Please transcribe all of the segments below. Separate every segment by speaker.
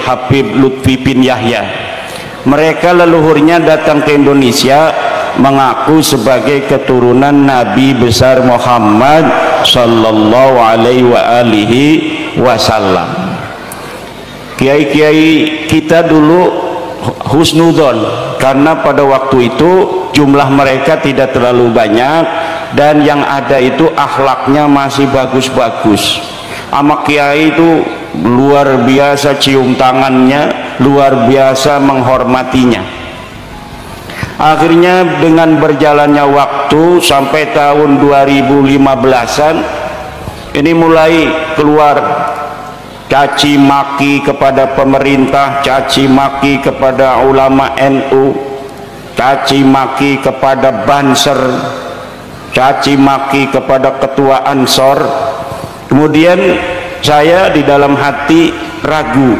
Speaker 1: Habib Lutfi bin Yahya. Mereka leluhurnya datang ke Indonesia mengaku sebagai keturunan Nabi besar Muhammad sallallahu alaihi wasallam. Kiai-kiai kita dulu husnudzon karena pada waktu itu jumlah mereka tidak terlalu banyak dan yang ada itu akhlaknya masih bagus-bagus. Sama kiai itu luar biasa cium tangannya, luar biasa menghormatinya. Akhirnya dengan berjalannya waktu sampai tahun 2015-an ini mulai keluar caci maki kepada pemerintah, caci maki kepada ulama NU, caci maki kepada Banser, caci maki kepada ketua Ansor. Kemudian saya di dalam hati ragu,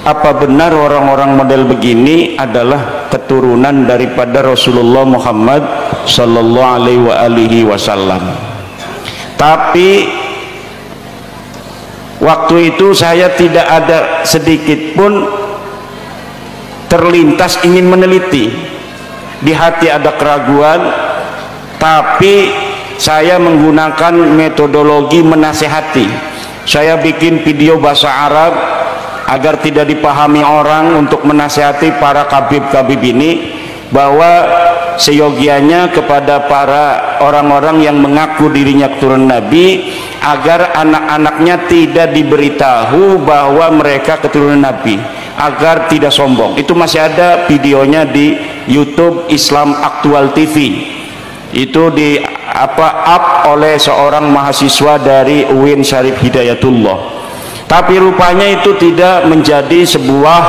Speaker 1: apa benar orang-orang model begini adalah keturunan daripada Rasulullah Muhammad sallallahu alaihi wasallam. Tapi waktu itu saya tidak ada sedikit pun terlintas ingin meneliti. Di hati ada keraguan, tapi saya menggunakan metodologi menasehati. Saya bikin video bahasa Arab agar tidak dipahami orang untuk menasehati para kabib-kabib ini, bahwa seyogianya kepada para orang-orang yang mengaku dirinya keturunan Nabi, agar anak-anaknya tidak diberitahu bahwa mereka keturunan Nabi, agar tidak sombong. Itu masih ada videonya di YouTube Islam Aktual TV. Itu di up oleh seorang mahasiswa dari UIN Syarif Hidayatullah. Tapi rupanya itu tidak menjadi sebuah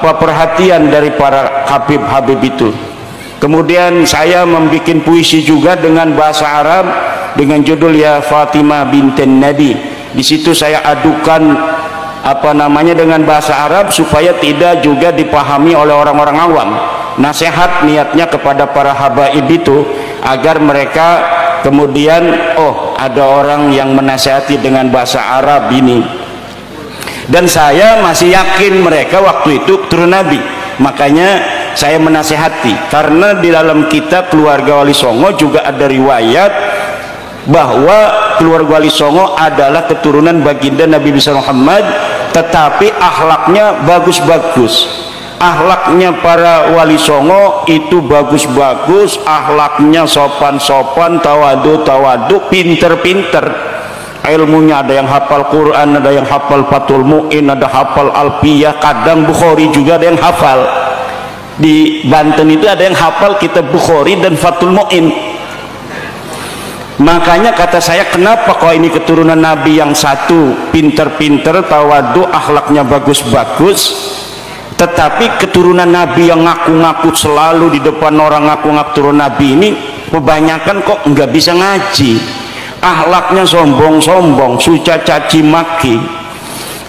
Speaker 1: perhatian dari para habib-habib itu. Kemudian saya membuat puisi juga dengan bahasa Arab dengan judul Ya Fatimah binten Nabi. Di situ saya adukan dengan bahasa Arab supaya tidak juga dipahami oleh orang-orang awam. Nasihat niatnya kepada para habaib itu agar mereka kemudian ada orang yang menasihati dengan bahasa Arab ini. Dan saya masih yakin mereka waktu itu turun Nabi, makanya saya menasihati. Karena di dalam kitab keluarga Wali Songo juga ada riwayat bahwa keluarga Wali Songo adalah keturunan baginda Nabi besar Muhammad, tetapi akhlaknya bagus-bagus. Akhlaknya para Wali Songo itu bagus-bagus, akhlaknya sopan-sopan, tawadu, pinter-pinter. Ilmunya ada yang hafal Quran, ada yang hafal Fathul Mu'in, ada hafal Alfiyah, kadang Bukhari juga ada yang hafal. Di Banten itu ada yang hafal kitab Bukhari dan Fathul Mu'in. Makanya kata saya, kenapa kok ini keturunan Nabi yang satu pinter-pinter, tawadu, akhlaknya bagus-bagus, tetapi keturunan Nabi yang ngaku-ngaku selalu di depan orang ngaku-ngaku turun Nabi ini kebanyakan kok nggak bisa ngaji, akhlaknya sombong-sombong, suca caci maki.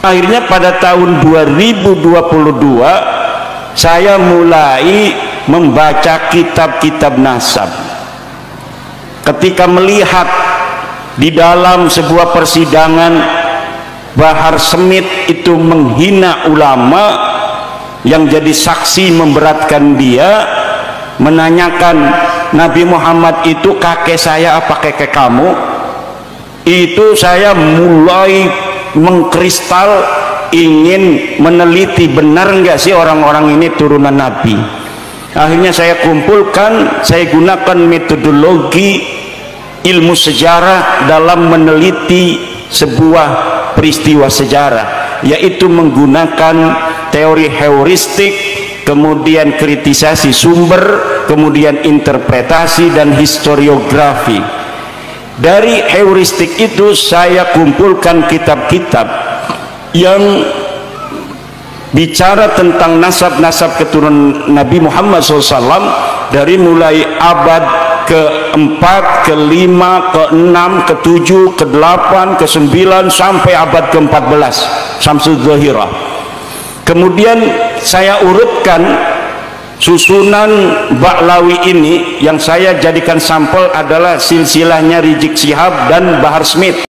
Speaker 1: Akhirnya pada tahun 2022 saya mulai membaca kitab-kitab nasab. Ketika melihat di dalam sebuah persidangan Bahar Smith itu menghina ulama, yang jadi saksi memberatkan dia, menanyakan Nabi Muhammad itu kakek saya apa kakek kamu, itu saya mulai mengkristal, ingin meneliti benar nggak sih orang-orang ini turunan Nabi. Akhirnya saya kumpulkan, saya gunakan metodologi ilmu sejarah dalam meneliti sebuah peristiwa sejarah, yaitu menggunakan teori heuristik, kemudian kritisasi sumber, kemudian interpretasi dan historiografi. Dari heuristik itu saya kumpulkan kitab-kitab yang bicara tentang nasab-nasab keturunan Nabi Muhammad SAW dari mulai abad ke-4, ke-5, ke-6, ke-7, ke-8, ke-9 sampai abad ke-14 Syamsul Zahirah. Kemudian saya urutkan susunan Ba'lawi ini, yang saya jadikan sampel adalah silsilahnya Rizik Syihab dan Bahar Smith.